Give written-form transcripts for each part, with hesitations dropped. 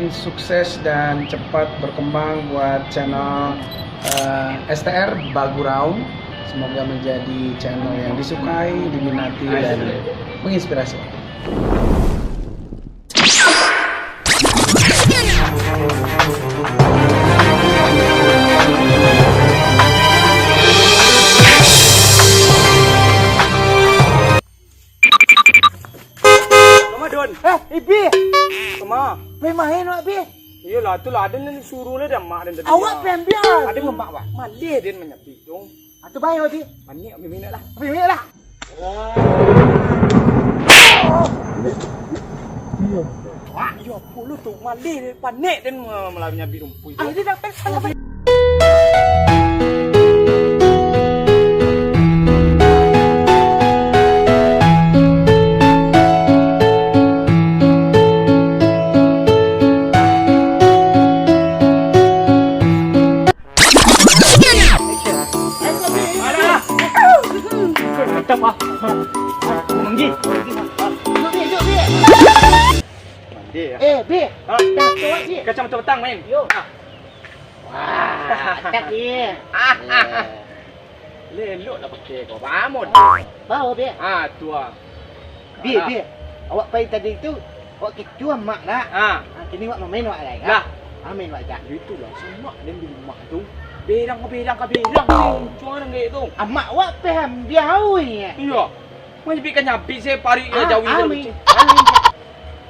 Sukses dan cepat berkembang buat channel STR Baguraung. Semoga menjadi channel yang disukai, diminati, dan menginspirasi. Don. Bi. Kema. Main wak Bi. Iyalah itulah ada ni suruh le dah mak dan tadi. Awak biar. Ada mak wak. Malih dia menyepi dong. Atu baik wak Bi. Manik ambil minat lah. Abi minat lah. Wah, yo puluh tu malih dia panik dan malah menyepi rumpui. Ah, dia dah pesan apa? Tetap ah. Menggi. Bi. Mandi ya. Bi. Ha? Dah tuak Bi. Kacang petang main. Yo. Wah, tak Bi. Lelok lah pakai kau. Bangun. Bau Bi. Ah, tua. Bi. Awak pergi tadi tu, awak kecuan mak lah. Ah. Kini awak main wak lagi. Lah. Main wak jak. Itulah semak dan di rumah tu. Berang ni. Cuma orang gitu. Mak awak paham biau ni. Iya. Mana bikin nyabi saya pari jauh Amin.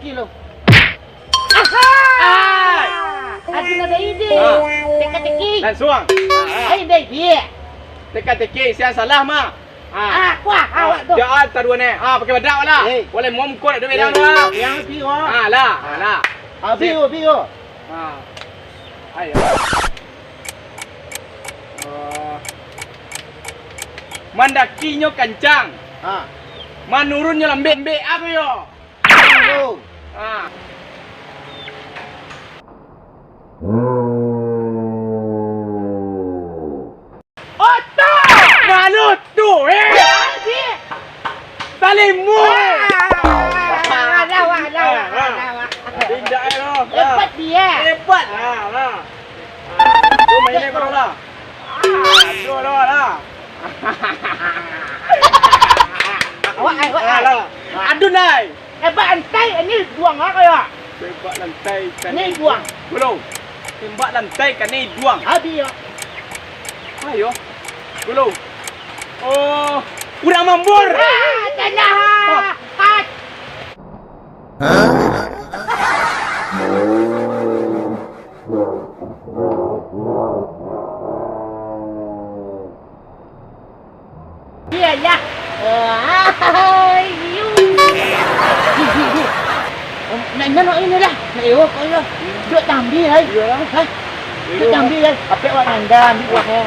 Kilo. Aku nak ada ide. Teka-teki. Dan suang. Hai dai Bi. Teka-teki siang salah mak. Wah, awak tu. Jangan taruh ni. Pakai badak lah. Boleh momkot ada berang lah. Yang Bi wak. Lah. Bi. Ayo. Mandakinya kencang. Menurunnya lembek apa yo? Oto! Mana tu Talimu! Ada wak. Tindak lo. Hebat dia. Hebat. Tu main ni kau lah. Tu lah. Awak. Aduh nai. Hebat antai ini buang apa ya? Tembak lantai kan Ni buang. Belum. Tembak lantai kan ni buang. Habis ya. Ayo. Belum. Oh, udah mambur. Tanah. Iyalah. Nak ini lah. Nak ewak kau lah. Duk tambi lah. Duk tambi lah. Apa awak nanda ambil buat ni?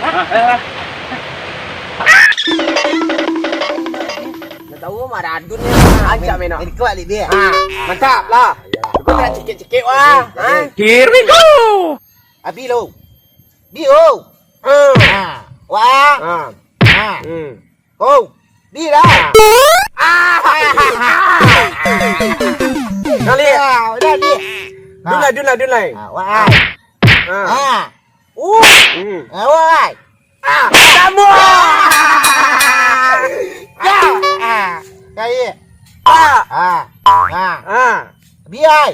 Nak tahu Maradun ni ajak main nak. Ini kuat ni dia. Mantap lah. Kau nak cekik-cekik wah. Here we go. Abi lo. Bio. Wah. Oh. Bi lah. Kali. Dah ni. Dunai. Wah. Wah. Kamu. Kaya. Bi ai.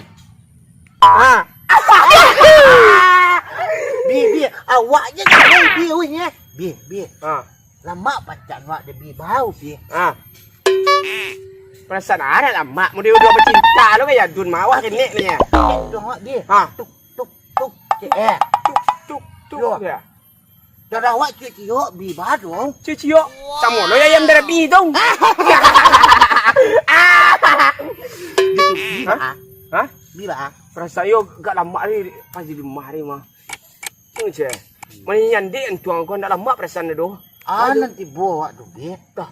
Bi. Awak je tak bi ni. Bi. Lama pacar awak dia bi bau bi. Perasaan ada lama. Mau dia udah bercinta lo kayak Dun mawah kenek ni. Tu awak bi. Tuk. Tuk ya. Dah awak ciok bi baru. Cicio. Sama lo yang dari bi dong. Bi ba? Perasaan yo gak lama ni pas di rumah ni mah. Tu je. Mana nyandi tuang kau nak lama perasaan dia tu. Nanti bawa tu bi. Dah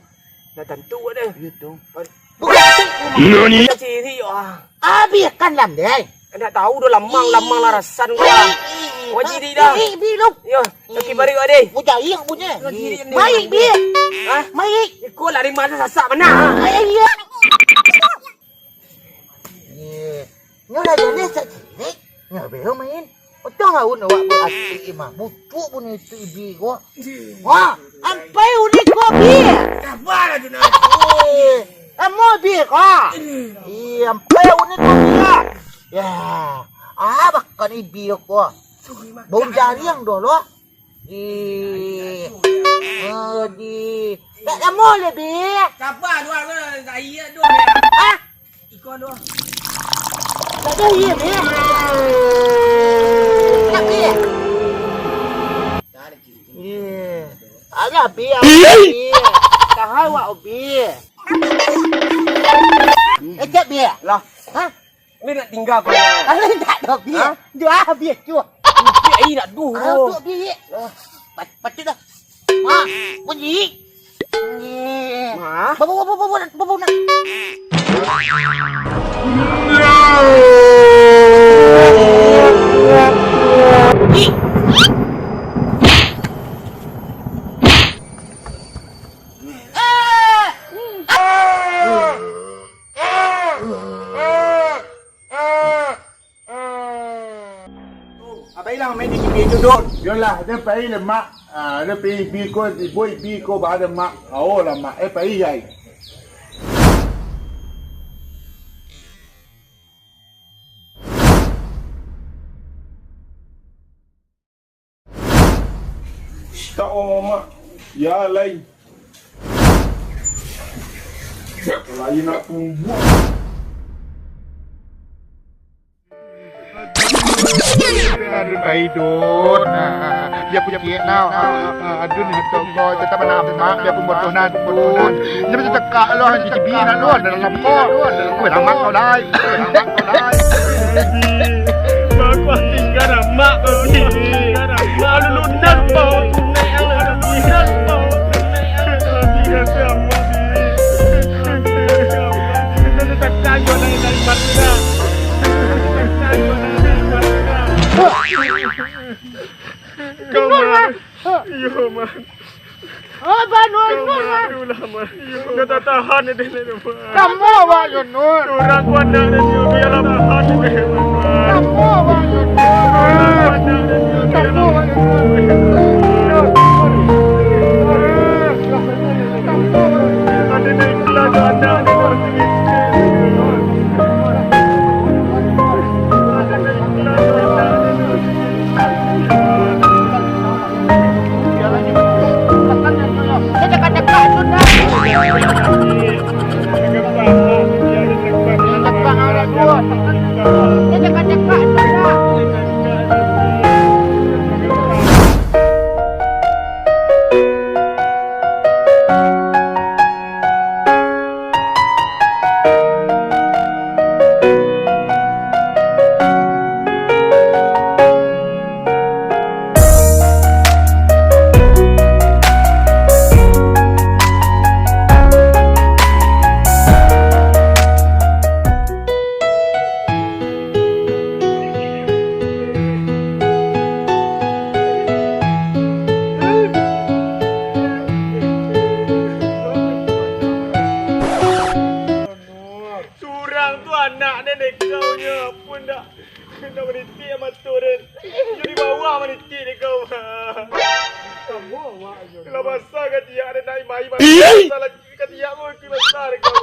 tentu ada. Itu. Nani? Ciri Bi kan lam deh. Nak tahu dah lamang lah rasan kau. Kau ciri dah. Bi lu. Yo, lagi baru ada. Punya iya punya. Baik bi. Baik. Ikut lah di mana sasak mana. Iya. Nyo dah jadi sakit. tahu nak buat asli mah. Butuh pun itu ibi ko. Wah, ampai unik ko bi. Sabar tu nak. Amo bi ko. Ampai unik ko bi. Ya. Bakkan ibi ko. Bau jari yang dulu. Tak amo lebih. Sabar dua saya dua. Ah, Ikon dua. tak ada iya bi. Tak bi. Ada bi. Kahai wa bi. Cak bi. Lah, Ha? ni nak tinggal kau. Ada tak ada bi. Dua bi cu. Cik ai nak du. Tu bi. Patut dah. Ha, bunyi. Ha? Bawa nak. Apa hilang main di sini duduk. Yolah, dia pergi le mak. Dia pergi bi ko ba ada mak. Oh lah mak. Pergi jai. Tak mak. Ya lain. Lain nak tumbuh. Aduh idut. Dia punya now. Aduh ni toko tetap nama dia pun botonan pun. Dia mesti tekak lo di cibi nak lo dalam kok. Kau mak kau dah. Aku tinggal mak kau ni. Lalu lunan bau tunai ala lunan bau tunai ala dia sama ni. Kita tak tahu lain dari mana. Kau mah, yo mah. Apa nun? Itulah mah. Kau tak tahan ni deh mah. Kamu apa nun? Orang kuat dah ni biar tahan ni deh mah. Kamu apa nun? Kamu apa Ada ni kelas ada ni orang sikit. Dekat-dekat nun dah. Dekat orang tua. Dekat-dekat nun dah. Surang tu anak nenek kau nya pun dah meniti sama turun. Jadi bawah meniti ni kau. Kamu awak je. Kalau basah kan dia ada naik mai mai. Salah kan dia pun ki besar kau.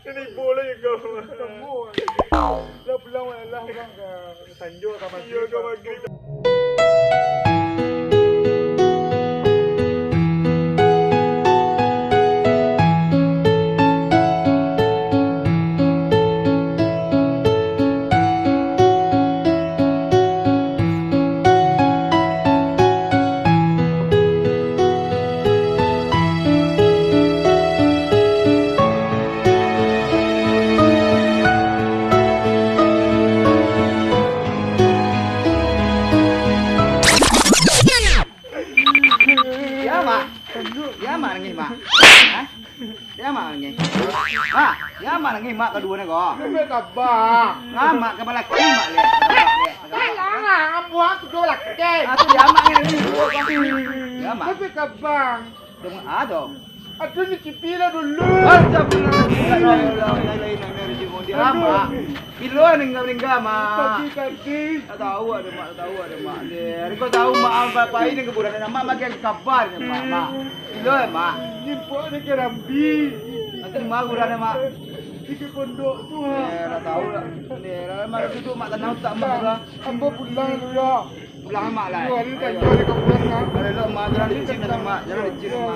Ini boleh kau. Kamu. Dah pulang lah orang ke Tanjung ke Maghrib. Ya ke Maghrib. Mak kedua ni kau. Lebih kabar. Mak kepala laki mak le. Alah, ambuan tu dua laki. Tu dia mak ni. Ya mak. Lebih kabar. Dong. Aduh ni cipi lah dulu. Astagfirullah. dia mak. Bila meninggal mak. Pagi tadi. Tak tahu ada mak dia. Kau tahu mak apa ini keburan mak bagi kabar ni mak. Bila mak. Nyimpak ni kerambi. Nanti mak keburan mak. Di pondok tu. Tak tahu lah. Ni mak duduk mak tenang tak mak dah. Ambo pulang tu ya. Pulang mak lah. Dua hari tak jual kau pulang kan. Ada mak jangan licin mak. Jangan licin mak.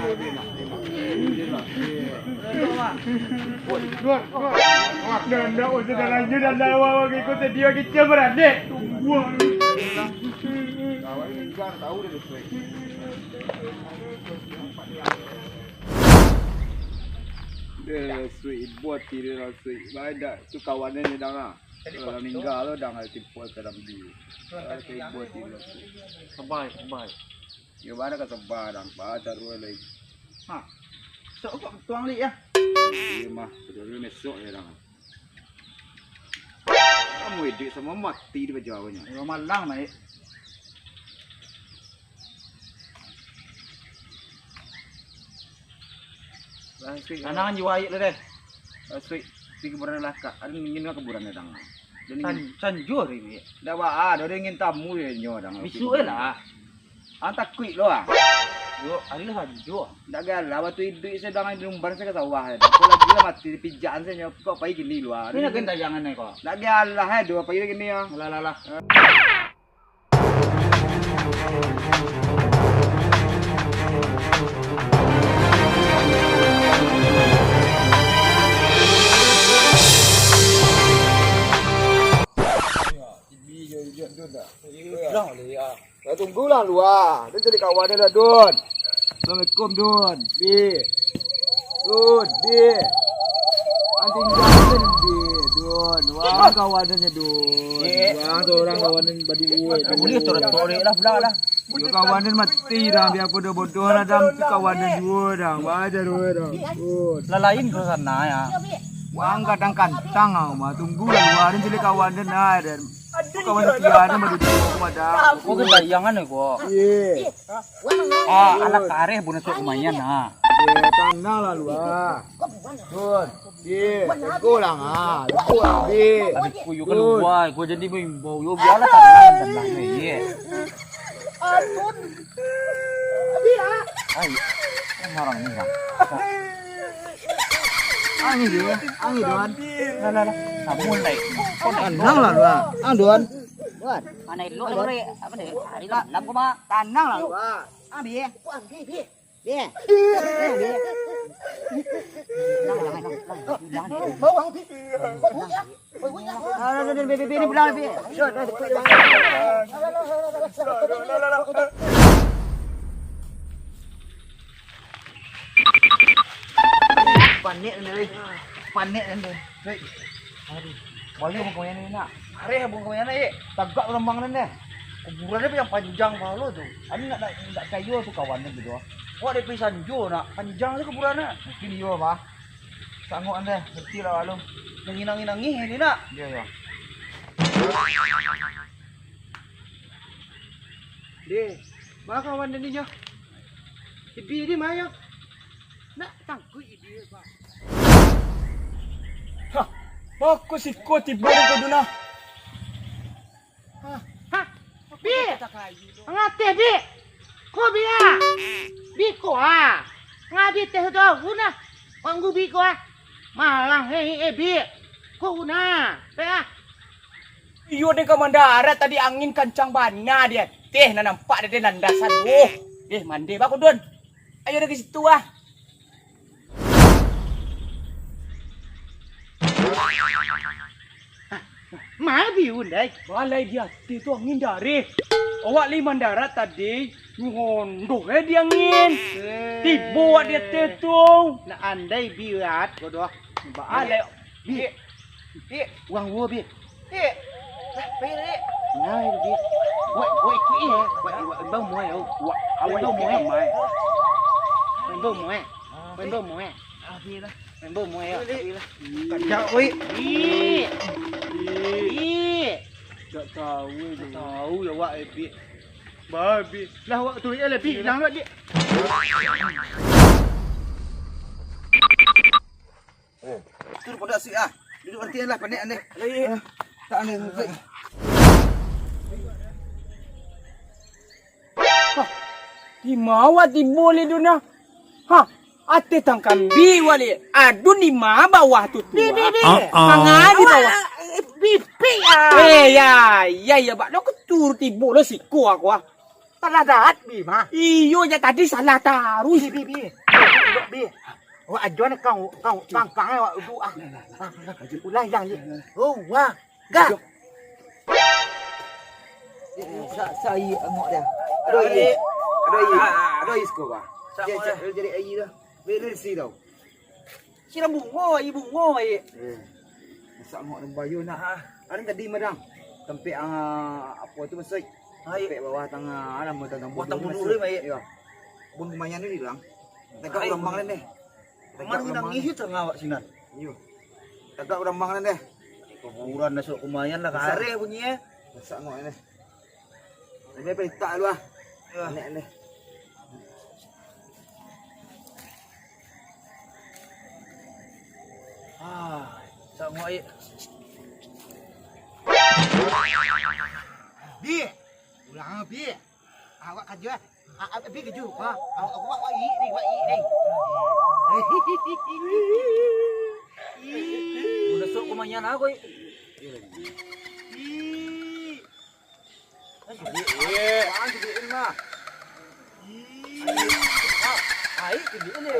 Keluar. Nanda usah dalam je dan awak ikut dia kita beradik. Tunggu. Kawan ni kan tahu dia sesuai. Dia sweet buat dia lah sweet. Baik tu kawannya ni dah lah. Kalau meninggal lo dah nggak tipu dalam dia. Sweet buat dia lah sweet. Sabai. Ya mana kan sebarang baca dua lagi. Ha. Sok kau tuang li ya. Dia mah sudah besok ya dah. Kamu hidup sama mati di bawahnya. Orang malang mai. Anangan jiwa ayat le deh. Sweet kuburan laka. Ada ingin ke kuburan dah. Sanjur ini. Dah wah, dah ingin tamu ya nyo dah. Bisu lah. Antak kuih lo ah. Yo, arilah sanjur. Dah galah waktu hidup saya dah di lumbar saya ke sawah. Kalau lagi lah mati di pijaan saya nyo kok pai gini lu ah. Ini nak kena jangan ni kau. Dah galah dua pai gini ya. Lah. Dah tunggulah lu ah. Dia jadi kawan dia dah Dun. Assalamualaikum Dun. Dun. Anting jangan Dun. Wah kawannya Dun. Wah tu orang kawanan badi buat. Boleh torek lah pula lah. Yo kawanan mati dah biar bodoh-bodoh lah dah kawanan dua dah. Baca dua dah. Dun. Lalain ke sana ya. Wang kadang kantang ah mah tunggulah luarin jadi kawanan ada. Kawan setia ada mah duduk ada. Kau kena jangan ni kau. Ye. Anak kareh bukan sok lumayan nah. Ye tanah lah lu ah. Dun. Ye. Go lang ah. Go lang ye. Adik kuyu kan buai, kau jadi bau yo biarlah tanah ni ye. Aduh. Dia. Ai, orang ni kan. Angin dia, angin Dun. Lah. Namun lai. Tanang lah lu ah. Dun. Buat. Mana lu lori apa ni? Hari lah, lam ko ma. Tanang lah lu ah. Bi. Buat bi. Bi. Bawang bi. Bi bilang bi. Panik ni. Aduh. Boleh bung kau yang ni nak. Are bung kau yang ni. Tagak lembang ni. Kuburan dia yang panjang malu tu. Ani nak kayu tu kawan ni gitu. Wah dia pergi sanjo nak panjang tu kuburan ni. Mungkin yo bah. Sanggup anda, ngerti lah lalu. Nangi ni nak. Ya. Dia. Mana kawan ni nya? Ibi ni maya. Nak tangkui dia, Pak. Aku si ko tibo ko duna. Bi. Ngate bi. Ko bi ah. Bi ko ah. Ngabi teh do guna. Wanggu bi ko ah. Malang hei bi. Ko guna. Pe ah. Iyo ni kamandara tadi angin kencang bana dia. Teh na nampak dia landasan. Mandi ba ko Dun? Ayo ke situ ah. Mai bi undai. Balai dia tu angin dari. Awak lima darat tadi ngondoh dia angin. Tibo dia tu. Na andai bi at ko do. Balai. Bi. Wang wo bi. Bi. Nai bi. Woi ku eh. Woi bau moi au. Awak bau moi. Bau moi. Bau moi. Abi lah. Bau moi ah. Kacau oi. Tak tahu. Tahu ya wak Bi. Babi. Lah wak tu ya lebih dah wak dia. Tu pada si ah. Duduk nanti lah panik ane. Tak ane. Di mawa di boleh duna. Ha, ate tangkam bi wali. Aduh ni ma bawah tu tu. Bi. Manga di bawah. Bi. Ya, bak lo ketur tibo lo siku aku ah. Salah dah bi mah. Iyo ya tadi salah taruh. Bi. Wah ajuan kau pangkang awak duduk ah. Ulang yang ni. Oh wah. Gak. Saya angok dia. Ada isko ba. Jadi ayi dah. Berisi tau. Kira bungo ai. Masak angok dan bayu nak. Ada tadi madang. Tempe apa tu masuk. Tempe bawah tengah nama tengah. Buat tang bulu mai. Ya. Bun lumayan ni lang. Tegak orang bang ni. Mana kita ngihit tengah awak sinan. Yo. Tegak orang bang ni. Kuburan dah sok lumayan lah kare bunyi. Masak angok ni. Ini petak lu ah. Nek. Sama ai. Bi. Ulang bi. Awak kerja. Bi kerja. Ha. Awak i ni. Udah sok lumayan aku. Jadiin mah. Ai jadi ni.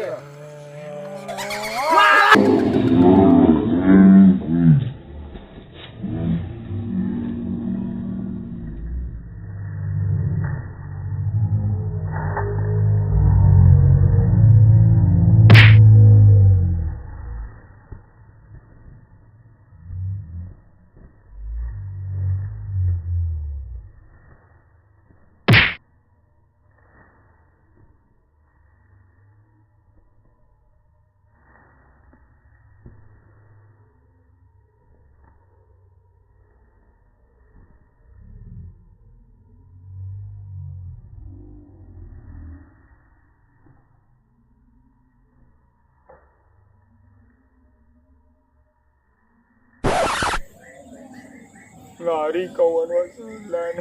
Lari kawan wasulan.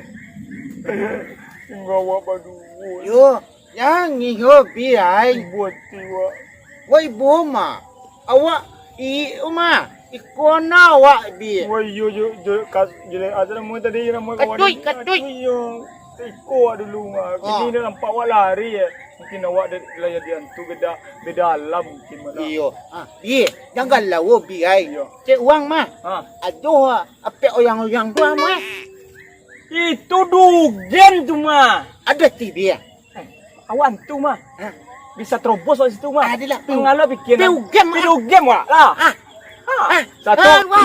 Tinggal awak padu. Yo, yang ngiho bi ai. Buat tiwa. Woi boma. Awak uma. Ikona awak bi. Wah yo kas jadi ada mu tadi nama kawan. Katui. Yo. Iko dulu mah. Kini dah nampak awak lari ya. Mungkin awak dari dia tu beda alam mungkin mana. Iyo. Bi, janganlah wo bi ai. Iyo. Cek uang mah. Aduh, apa oyang-oyang tu mah. Itu dugen tu mah. Ada TV ya? Awan tu mah. Bisa terobos di situ mah. Adalah Pengalaman bikin. Piugem Lah. Satu. Wah,